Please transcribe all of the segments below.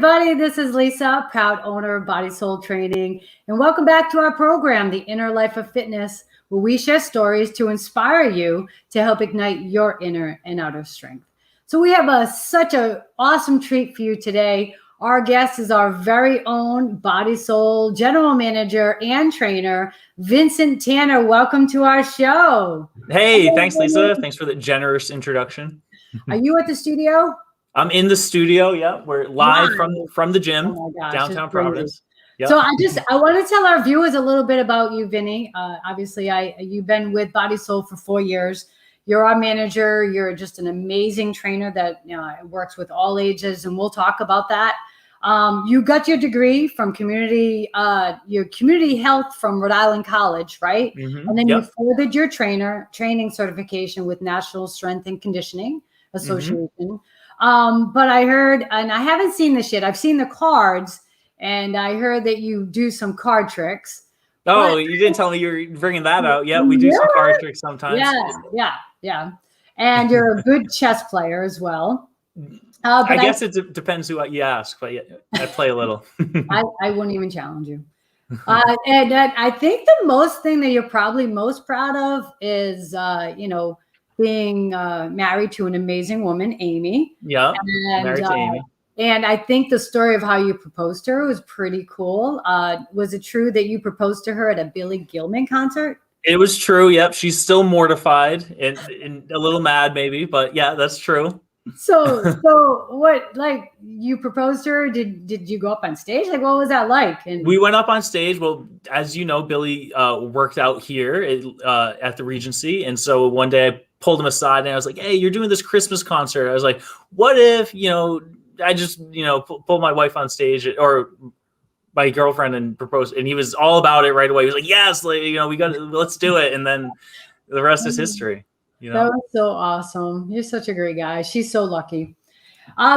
everybody. This is Lisa, proud owner of Body Soul Training, and welcome back to our program, The Inner Life of Fitness, where we share stories to inspire you to help ignite your inner and outer strength. So we have such an awesome treat for you today. Our guest is our very own Body Soul General Manager and Trainer, Vincent Tanner. Welcome to our show. Hey, thanks, Lisa. Thanks for the generous introduction. Are you at the studio? I'm in the studio. Yeah, we're live from the gym, downtown Providence. Yep. So I want to tell our viewers a little bit about you, Vinny. Obviously, you've been with Body Soul for 4 years. You're our manager. You're just an amazing trainer that works with all ages, and we'll talk about that. You got your degree from community health from Rhode Island College, right? Mm-hmm. And then you furthered your training certification with National Strength and Conditioning Association. Mm-hmm. But I heard, and I haven't seen this yet, I've seen the cards, and I heard that you do some card tricks. Oh, you didn't tell me you were bringing that out. Yeah, we do some card tricks sometimes. Yeah. And you're a good chess player as well. I guess it depends who you ask, but yeah, I play a little. I wouldn't even challenge you. And I think the most thing that you're probably most proud of is, being married to an amazing woman, Amy. Yeah, married to Amy. And I think the story of how you proposed to her was pretty cool. Was it true that you proposed to her at a Billy Gilman concert? It was true. Yep, she's still mortified and a little mad, maybe, but yeah, that's true. So what? Like, you proposed to her? Did you go up on stage? Like, what was that like? And we went up on stage. Well, as you know, Billy worked out here at the Regency, and so one day I pulled him aside and I was like, "Hey, you're doing this Christmas concert." I was like, "What if I just pulled my wife on stage or my girlfriend and proposed?" And he was all about it right away. He was like, "Yes, let's do it." And then the rest is history. That was so awesome. You're such a great guy. She's so lucky.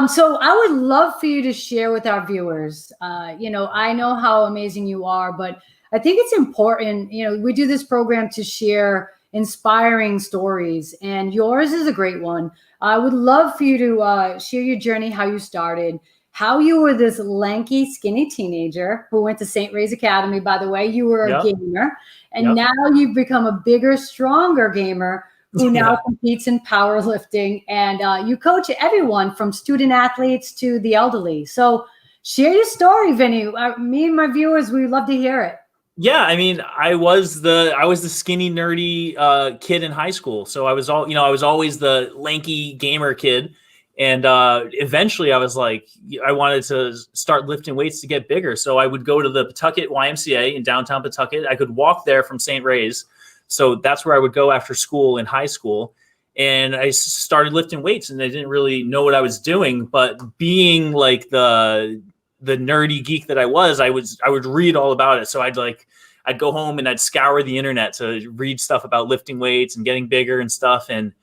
So I would love for you to share with our viewers. I know how amazing you are, but I think it's important. We do this program to share inspiring stories, and yours is a great one. I would love for you to share your journey, how you started, how you were this lanky, skinny teenager who went to St. Ray's Academy. By the way, you were a gamer, and now you've become a bigger, stronger gamer who now competes in powerlifting, and you coach everyone from student athletes to the elderly. So share your story, Vinny. Me and my viewers, we'd love to hear it. Yeah, I mean, I was the skinny, nerdy kid in high school. So I was always the lanky gamer kid. And eventually I was like, I wanted to start lifting weights to get bigger. So I would go to the Pawtucket YMCA in downtown Pawtucket. I could walk there from St. Ray's. So that's where I would go after school in high school. And I started lifting weights, and I didn't really know what I was doing. But being like the nerdy geek that I was, I would read all about it. So I'd go home and I'd scour the internet to read stuff about lifting weights and getting bigger and stuff. And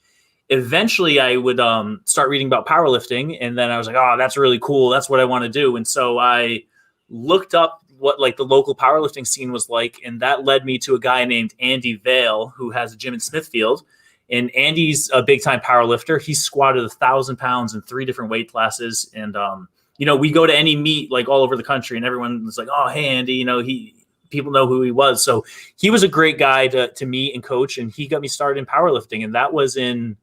eventually I would start reading about powerlifting. And then I was like, oh, that's really cool. That's what I want to do. And so I looked up what like the local powerlifting scene was like. And that led me to a guy named Andy Vale, who has a gym in Smithfield. And Andy's a big time powerlifter. He squatted 1,000 pounds in 3 different weight classes. And, we go to any meet like all over the country, and everyone was like, oh, hey, Andy, people know who he was. So he was a great guy to meet and coach. And he got me started in powerlifting. And that was in.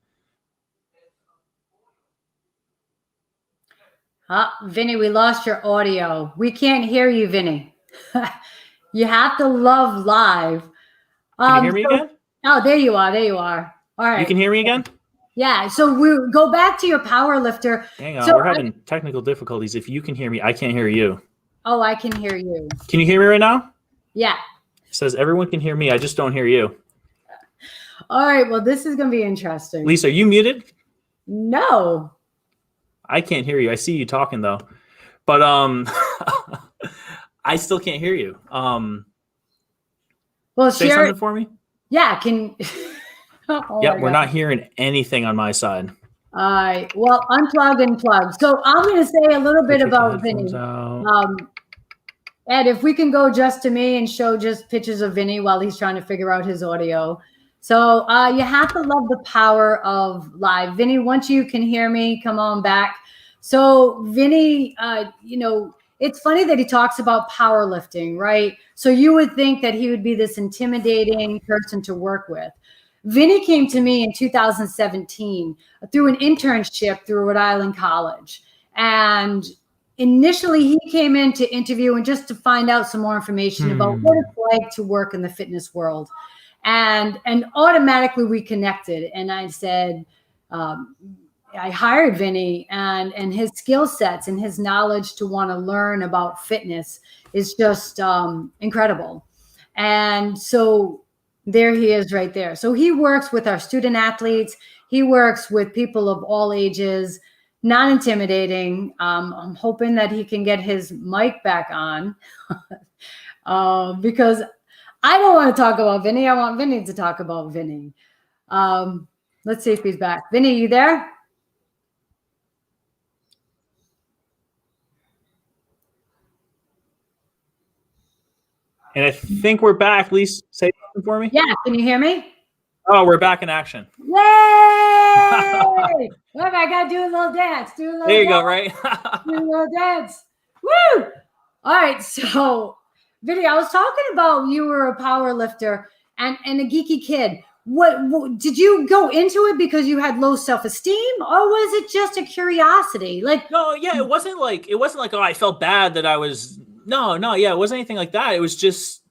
Vinny, we lost your audio. We can't hear you, Vinny. You have to love live. Can you hear me again? Oh, there you are. All right. You can hear me again? Yeah. So we go back to your power lifter. Hang on. We're having technical difficulties. If you can hear me, I can't hear you. Oh, I can hear you. Can you hear me right now? Yeah. It says everyone can hear me. I just don't hear you. All right. Well, this is going to be interesting. Lisa, are you muted? No. I can't hear you. I see you talking though, but I still can't hear you. Well, say something for me. Yeah. We're not hearing anything on my side. All right. Well, unplug and plug. So I'm going to say a little bit about Vinny. Ed, if we can go just to me and show just pictures of Vinny while he's trying to figure out his audio. So you have to love the power of live. Vinny, once you can hear me, come on back. So Vinny, it's funny that he talks about powerlifting, right? So you would think that he would be this intimidating person to work with. Vinny came to me in 2017 through an internship through Rhode Island College. And initially he came in to interview and just to find out some more information about what it's like to work in the fitness world. And automatically we connected. And I said, I hired Vinny, and his skill sets and his knowledge to want to learn about fitness is just incredible. And so there he is right there. So he works with our student athletes. He works with people of all ages, not intimidating. I'm hoping that he can get his mic back on because I don't want to talk about Vinny. I want Vinny to talk about Vinny. Let's see if he's back. Vinny, you there? And I think we're back. Lisa, say something for me. Yeah, can you hear me? Oh, we're back in action. Yay! I gotta do a little dance. There you go, right? Do a little dance. Woo! All right, so Vinny, I was talking about you were a power lifter and a geeky kid. What did you go into it because you had low self-esteem, or was it just a curiosity? Like, no, yeah, it wasn't like oh, I felt bad that I was. No, yeah, it wasn't anything like that. It was just,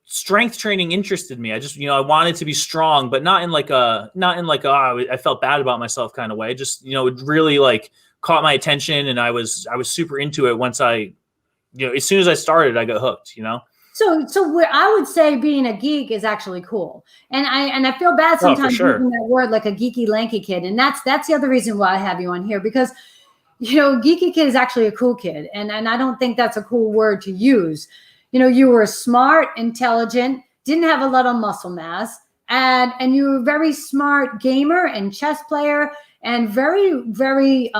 strength training interested me. I just, I wanted to be strong, but not in like oh, I felt bad about myself kind of way. Just, it really like caught my attention, and I was super into it once I, as soon as I started, I got hooked, So where I would say being a geek is actually cool. And I feel bad sometimes using that word, like a geeky, lanky kid. And that's the other reason why I have you on here, because geeky kid is actually a cool kid. And I don't think that's a cool word to use. You were smart, intelligent, didn't have a lot of muscle mass, and you were a very smart gamer and chess player, and very, very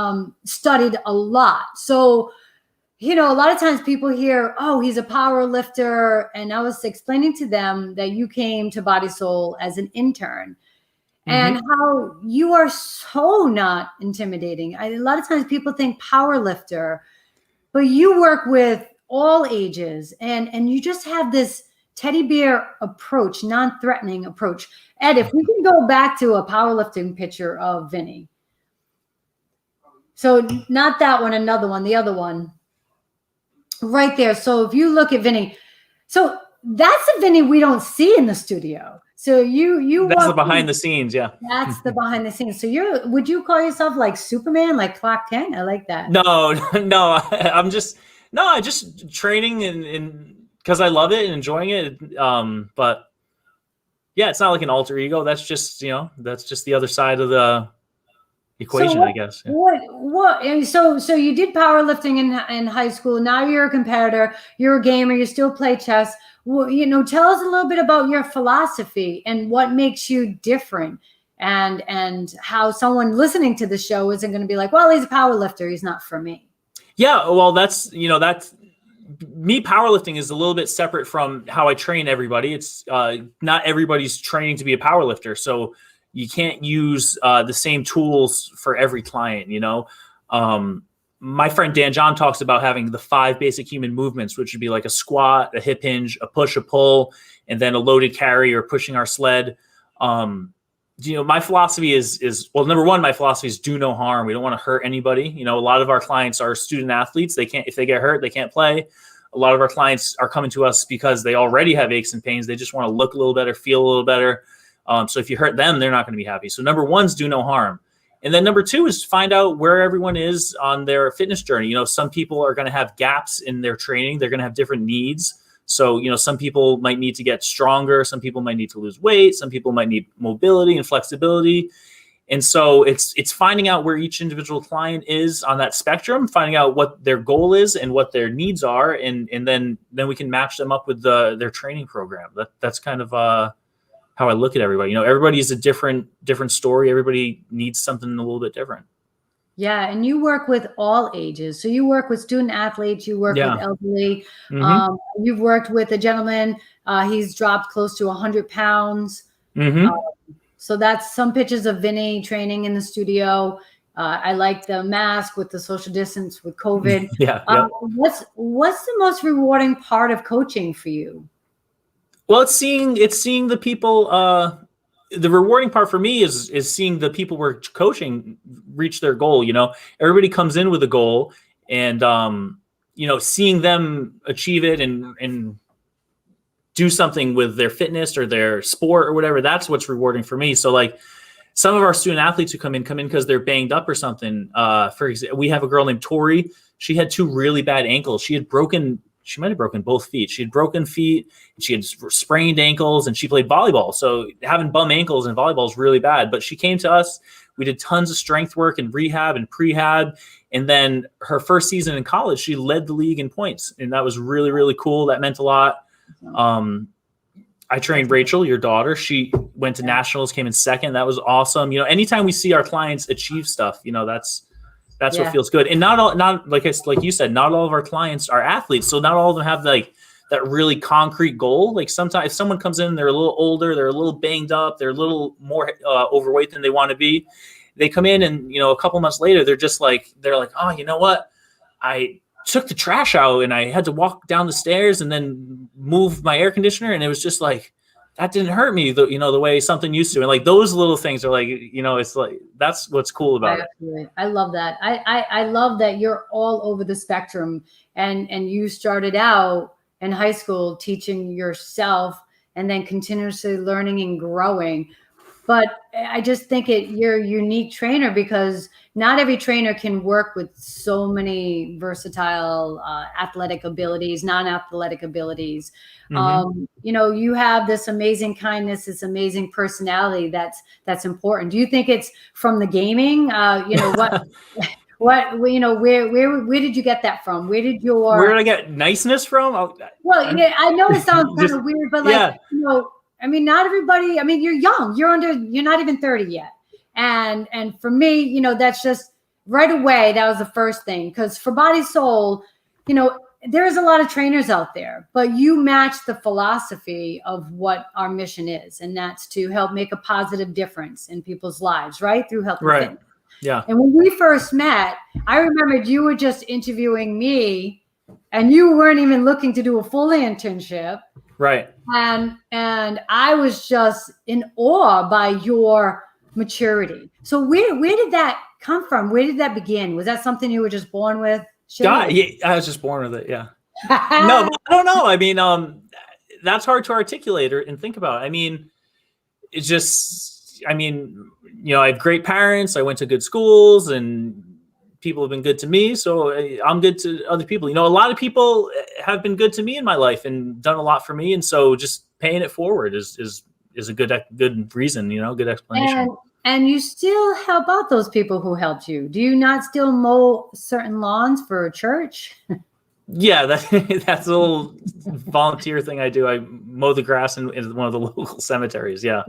studied a lot. So, a lot of times people hear, oh, he's a power lifter. And I was explaining to them that you came to Body Soul as an intern. And how you are so not intimidating. A lot of times people think power lifter, but you work with all ages, and you just have this teddy bear approach, non-threatening approach. Ed, if we can go back to a powerlifting picture of Vinny. So not that one, another one, the other one. Right there. So if you look at Vinny, so that's a Vinny we don't see in the studio. So that's the behind the scenes, yeah. That's the behind the scenes. So would you call yourself like Superman, like Clark Kent? I like that. No, I just training and because I love it and enjoying it. But yeah, it's not like an alter ego. That's just that's just the other side of the equation, I guess. Yeah. What? So you did powerlifting in high school. Now you're a competitor. You're a gamer. You still play chess. Well, tell us a little bit about your philosophy and what makes you different, and how someone listening to the show isn't going to be like, well, he's a power lifter, he's not for me. Yeah, well, that's me. Powerlifting is a little bit separate from how I train everybody. It's not everybody's training to be a power lifter, so you can't use the same tools for every client. My friend Dan John talks about having the 5 basic human movements, which would be like a squat, a hip hinge, a push, a pull, and then a loaded carry or pushing our sled. My philosophy is well, number one, my philosophy is do no harm. We don't want to hurt anybody. A lot of our clients are student athletes. If they get hurt, they can't play. A lot of our clients are coming to us because they already have aches and pains. They just want to look a little better, feel a little better. So if you hurt them, they're not going to be happy. So number one is do no harm. And then number 2 is find out where everyone is on their fitness journey. Some people are going to have gaps in their training. They're going to have different needs. So, some people might need to get stronger. Some people might need to lose weight. Some people might need mobility and flexibility. And so it's finding out where each individual client is on that spectrum, finding out what their goal is and what their needs are. And then we can match them up with their training program. That's kind of how I look at everybody. Everybody is a different story. Everybody needs something a little bit different. Yeah. And you work with all ages. So you work with student athletes, you work with elderly. You've worked with a gentleman. He's dropped close to 100 pounds. So that's some pictures of Vinny training in the studio. I like the mask with the social distance with COVID. Yeah. Yep. What's the most rewarding part of coaching for you? Well, it's seeing the people. The rewarding part for me is seeing the people we're coaching reach their goal. Everybody comes in with a goal, and seeing them achieve it and do something with their fitness or their sport or whatever. That's what's rewarding for me. So like some of our student athletes who come in because they're banged up or something. For example, we have a girl named Tori. She had 2 really bad ankles. She might have broken both feet. She had broken feet, she had sprained ankles, and she played volleyball. So having bum ankles in volleyball is really bad. But she came to us. We did tons of strength work and rehab and prehab. And then her first season in college, she led the league in points. And that was really, really cool. That meant a lot. I trained Rachel, your daughter. She went to nationals, came in second. That was awesome. Anytime we see our clients achieve stuff, that's what feels good. And not like you said, not all of our clients are athletes. So not all of them have like that really concrete goal. Like sometimes if someone comes in, they're a little older, they're a little banged up, they're a little more overweight than they want to be. They come in and, a couple months later, they're like, oh, you know what? I took the trash out and I had to walk down the stairs and then move my air conditioner. And it was just like, that didn't hurt me, the way something used to. And like those little things are like, it's like, that's what's cool about it. I love that. I love that you're all over the spectrum and you started out in high school teaching yourself and then continuously learning and growing. But I just think you're a unique trainer because not every trainer can work with so many versatile athletic abilities, non-athletic abilities. Mm-hmm. You have this amazing kindness, this amazing personality that's important. Do you think it's from the gaming? Where did you get that from? Where did I get niceness from? Well, yeah, I know it sounds kind of weird, but like, not everybody, you're young, you're not even 30 yet. And for me, that's just right away. That was the first thing. Because for Body Soul, there's a lot of trainers out there, but you match the philosophy of what our mission is. And that's to help make a positive difference in people's lives, right? Through health and fitness. Yeah. And when we first met, I remembered you were just interviewing me and you weren't even looking to do a full internship. Right. And I was just in awe by your maturity. So where did that come from? Where did that begin? Was that something you were just born with? Yeah, I was just born with it. Yeah. No, but I don't know. That's hard to articulate and think about. It's just, I have great parents. I went to good schools and people have been good to me. So I'm good to other people. A lot of people have been good to me in my life and done a lot for me. And so just paying it forward is a good reason, good explanation. And you still help out those people who helped you. Do you not still mow certain lawns for a church? Yeah, that's a little volunteer thing I do. I mow the grass in one of the local cemeteries. Yeah.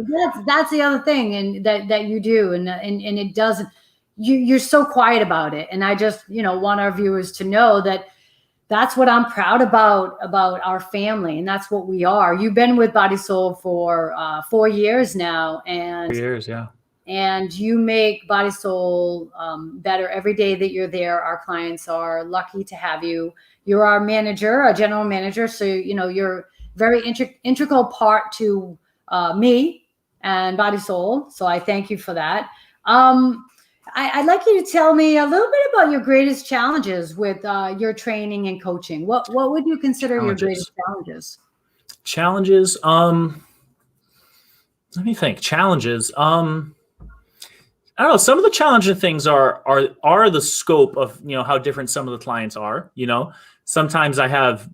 That's the other thing and that you do. And it doesn't, you're so quiet about it. And I just, want our viewers to know that that's what I'm proud about our family. And that's what we are. You've been with Body Soul for 4 years now. And 4 years, yeah. And you make Body Soul better every day that you're there. Our clients are lucky to have you. You're our manager, our general manager. So, you're very integral part to me and Body Soul. So I thank you for that. I'd like you to tell me a little bit about your greatest challenges with your training and coaching. What would you consider your greatest challenges? Challenges? Let me think. Challenges. I don't know. Some of the challenging things are the scope of, how different some of the clients are. Sometimes I have,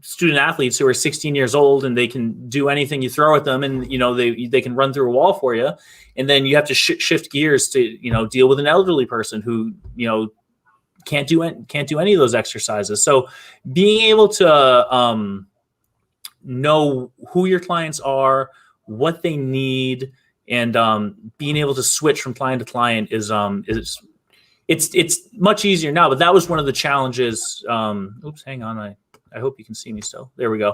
student athletes who are 16 years old and they can do anything you throw at them and, they can run through a wall for you. And then you have to shift gears to, deal with an elderly person who, can't do any of those exercises. So being able to know who your clients are, what they need, and being able to switch from client to client is it's much easier now. But that was one of the challenges. Oops, hang on. I hope you can see me still. There we go.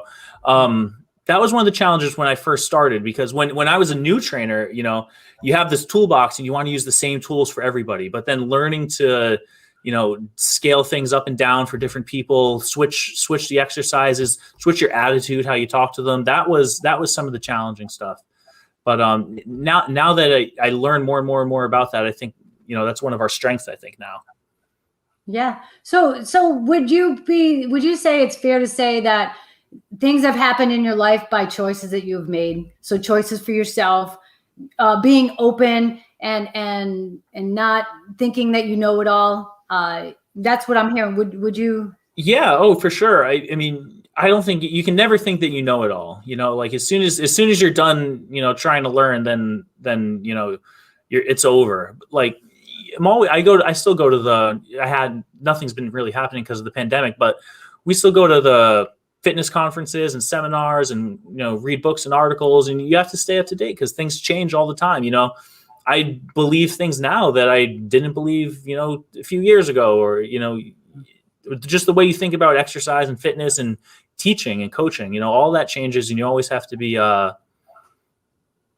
that was one of the challenges when I first started, because when I was a new trainer, you know, you have this toolbox and you want to use the same tools for everybody, but then learning to, you know, scale things up and down for different people, switch the exercises, switch your attitude, how you talk to them. That was some of the challenging stuff. But now that I learn more and more and more about that, I think, you know, that's one of our strengths, I think, now. Yeah. So would you say it's fair to say that things have happened in your life by choices that you've made? So choices for yourself, being open and not thinking that you know it all. That's what I'm hearing. Would you? Yeah. Oh, for sure. I mean, I don't think you can never think that you know it all. You know, like as soon as you're done, you know, trying to learn, then you know, it's over. Like I still go to nothing's been really happening because of the pandemic, but we still go to the fitness conferences and seminars and, you know, read books and articles, and you have to stay up to date because things change all the time. You know, I believe things now that I didn't believe, you know, a few years ago, or, you know, just the way you think about exercise and fitness and teaching and coaching, you know, all that changes, and you always have to be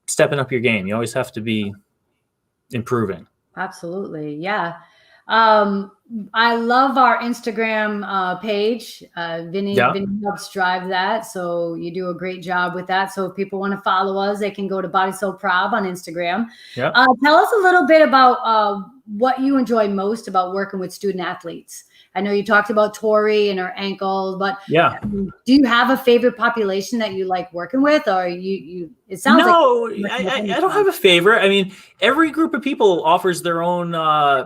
stepping up your game. You always have to be improving. Absolutely. Yeah. I love our Instagram page. Vinny helps drive that. So you do a great job with that. So if people want to follow us, they can go to Body So Proud on Instagram. Yeah. Tell us a little bit about what you enjoy most about working with student athletes. I know you talked about Tori and her ankle, but yeah, do you have a favorite population that you like working with, or it sounds I don't have a favorite. I mean, every group of people offers their own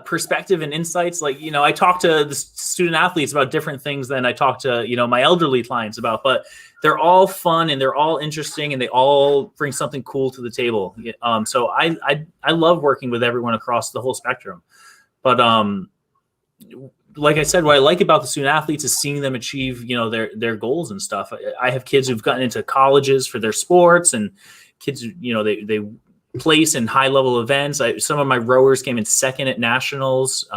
perspective and insights. Like, you know, I talk to the student athletes about different things than I talk to, you know, my elderly clients about, but they're all fun and they're all interesting and they all bring something cool to the table. So I love working with everyone across the whole spectrum. But like I said, what I like about the student athletes is seeing them achieve, you know, their goals and stuff. I have kids who've gotten into colleges for their sports, and kids, you know, they place in high level events. Some of my rowers came in second at nationals.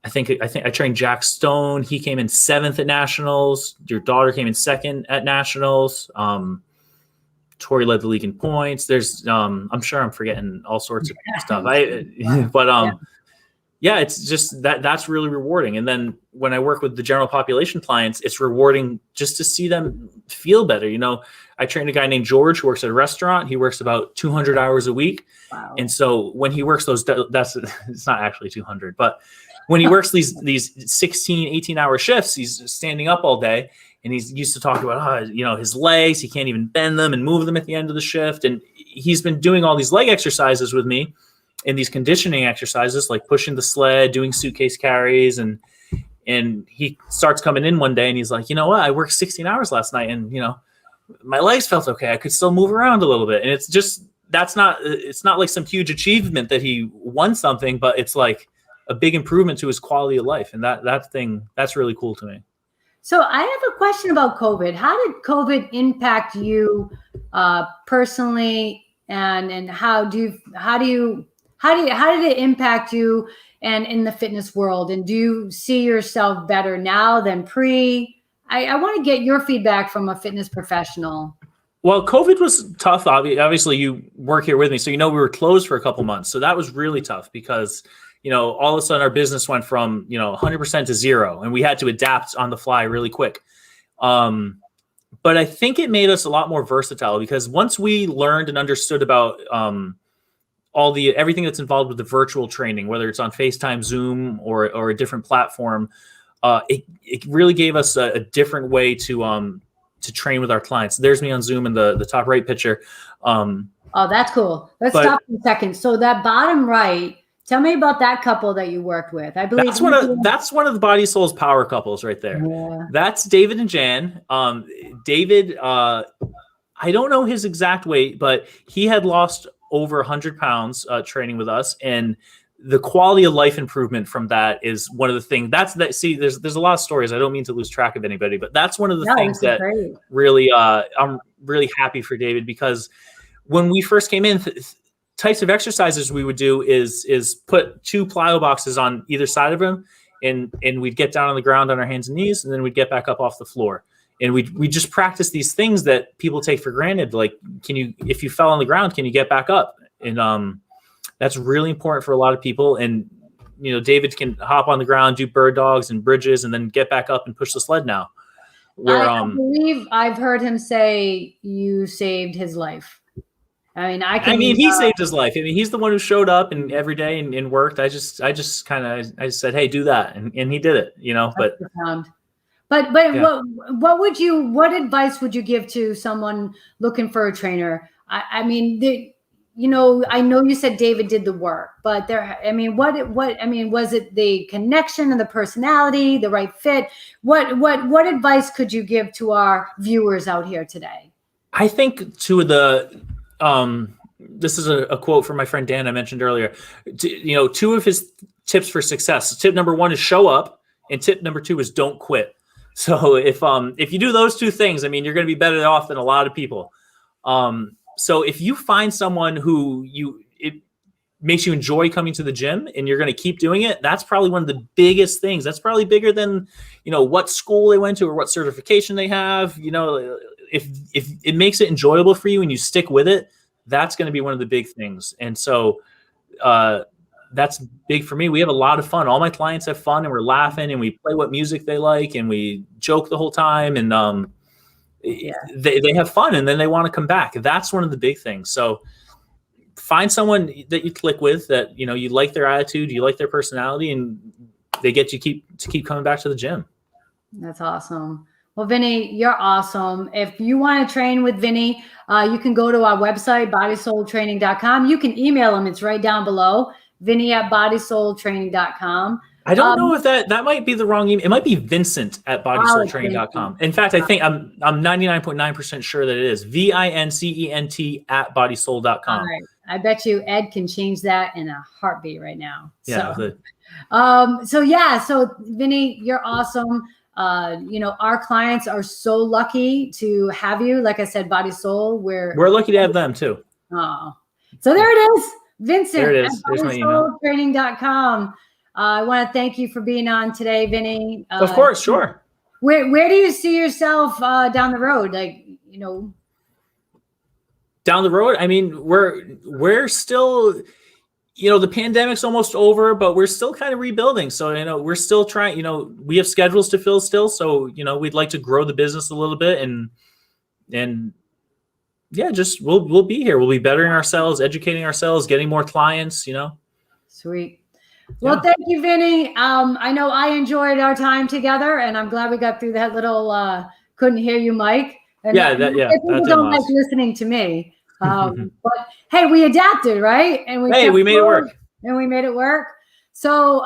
I think I trained Jack Stone. He came in 7th at nationals. Your daughter came in 2nd at nationals. Tori led the league in points. There's, I'm sure I'm forgetting all sorts of stuff. Yeah, it's just that's really rewarding. And then when I work with the general population clients, it's rewarding just to see them feel better. You know, I trained a guy named George who works at a restaurant. He works about 200 hours a week. Wow. And so when he works it's not actually 200, but when he works these 16, 18-hour shifts, he's standing up all day, and he's used to talking about, you know, his legs. He can't even bend them and move them at the end of the shift. And he's been doing all these leg exercises with me, in these conditioning exercises, like pushing the sled, doing suitcase carries. And he starts coming in one day and he's like, you know what? I worked 16 hours last night, and, you know, my legs felt okay. I could still move around a little bit. And it's just, it's not like some huge achievement that he won something, but it's like a big improvement to his quality of life. And that's really cool to me. So I have a question about COVID. How did COVID impact you personally? And how did it impact you and in the fitness world? And do you see yourself better now than pre? I want to get your feedback from a fitness professional. Well, COVID was tough. Obviously, you work here with me, so you know we were closed for a couple months. So that was really tough because, you know, all of a sudden our business went from, you know, 100% to 0, and we had to adapt on the fly really quick. But I think it made us a lot more versatile, because once we learned and understood about everything that's involved with the virtual training, whether it's on FaceTime, Zoom, or a different platform, it really gave us a different way to train with our clients. There's me on Zoom in the top right picture. Oh, that's cool. Let's stop for a second. So that bottom right, tell me about that couple that you worked with. I believe that's one of the Body Soul's power couples right there. Yeah. That's David and Jan. David, I don't know his exact weight, but he had lost over 100 pounds training with us, and the quality of life improvement from that is one of the things there's a lot of stories. I don't mean to lose track of anybody, but that's one of the things that really, I'm really happy for David, because when we first came in, types of exercises we would do is put 2 plyo boxes on either side of him, and we'd get down on the ground on our hands and knees, and then we'd get back up off the floor. And we just practice these things that people take for granted. Like, if you fell on the ground, can you get back up? And that's really important for a lot of people. And, David can hop on the ground, do bird dogs and bridges, and then get back up and push the sled now. I believe I've heard him say you saved his life. He saved his life. He's the one who showed up and every day and worked. I just said, hey, do that. And he did it, but. But yeah. What advice would you give to someone looking for a trainer? I know you said David did the work, but was it the connection and the personality, the right fit? What advice could you give to our viewers out here today? I think this is a quote from my friend Dan I mentioned earlier. Two of his tips for success. Tip number 1 is show up, and tip number 2 is don't quit. So if you do those 2 things, you're going to be better off than a lot of people. So if you find someone who it makes you enjoy coming to the gym and you're going to keep doing it, that's probably one of the biggest things. That's probably bigger than, what school they went to or what certification they have. If it makes it enjoyable for you and you stick with it, that's going to be one of the big things. And so that's big for me. We have a lot of fun. All my clients have fun and we're laughing and we play what music they like and we joke the whole time and they have fun and then they want to come back. That's one of the big things. So find someone that you click with, that, you like their attitude, you like their personality, and they get you to keep coming back to the gym. That's awesome. Well, Vinny, you're awesome. If you want to train with Vinny, you can go to our website, bodysoultraining.com. You can email him. It's right down below, Vinny@bodysoultraining.com. I don't know if that might be the wrong email. It might be Vincent at bodysoultraining.com. In fact, I think I'm 99.9% sure that it is VINCENT at bodysoul.com. All right. I bet you Ed can change that in a heartbeat right now. Yeah. So Vinny, you're awesome. Our clients are so lucky to have you. Like I said, Body Soul, we're lucky to have them too. Oh, so there it is. Vincent there it is. at bodysoultraining.com. I want to thank you for being on today, Vinny. Of course, sure. Where do you see yourself down the road? Down the road, we're still, the pandemic's almost over, but we're still kind of rebuilding. So, we're still trying, we have schedules to fill still. So, we'd like to grow the business a little bit and yeah, just we'll be here. We'll be bettering ourselves, educating ourselves, getting more clients, Sweet. Well, Thank you, Vinny. I know I enjoyed our time together, and I'm glad we got through that little couldn't hear you, Mike. And people don't like listening to me. But hey, we adapted, right? And we made it work. And we made it work. So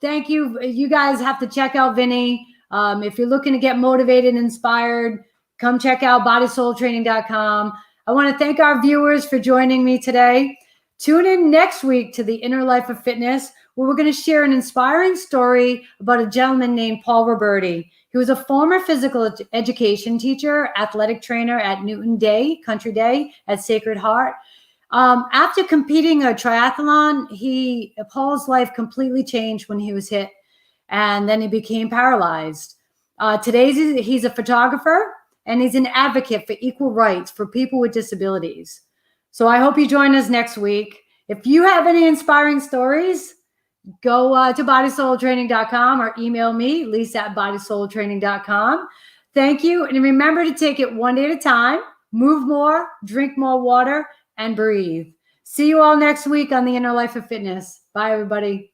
thank you. You guys have to check out Vinny. If you're looking to get motivated and inspired, come check out bodysoultraining.com. I want to thank our viewers for joining me today. Tune in next week to The Inner Life of Fitness, where we're going to share an inspiring story about a gentleman named Paul Roberti. He was a former physical education teacher, athletic trainer at Newton Day, Country Day at Sacred Heart. After competing a triathlon, Paul's life completely changed when he was hit, and then he became paralyzed. Today, he's a photographer, and he's an advocate for equal rights for people with disabilities. So I hope you join us next week. If you have any inspiring stories, go to bodysoultraining.com or email me, lisa@bodysoultraining.com. Thank you. And remember to take it one day at a time, move more, drink more water, and breathe. See you all next week on The Inner Life of Fitness. Bye, everybody.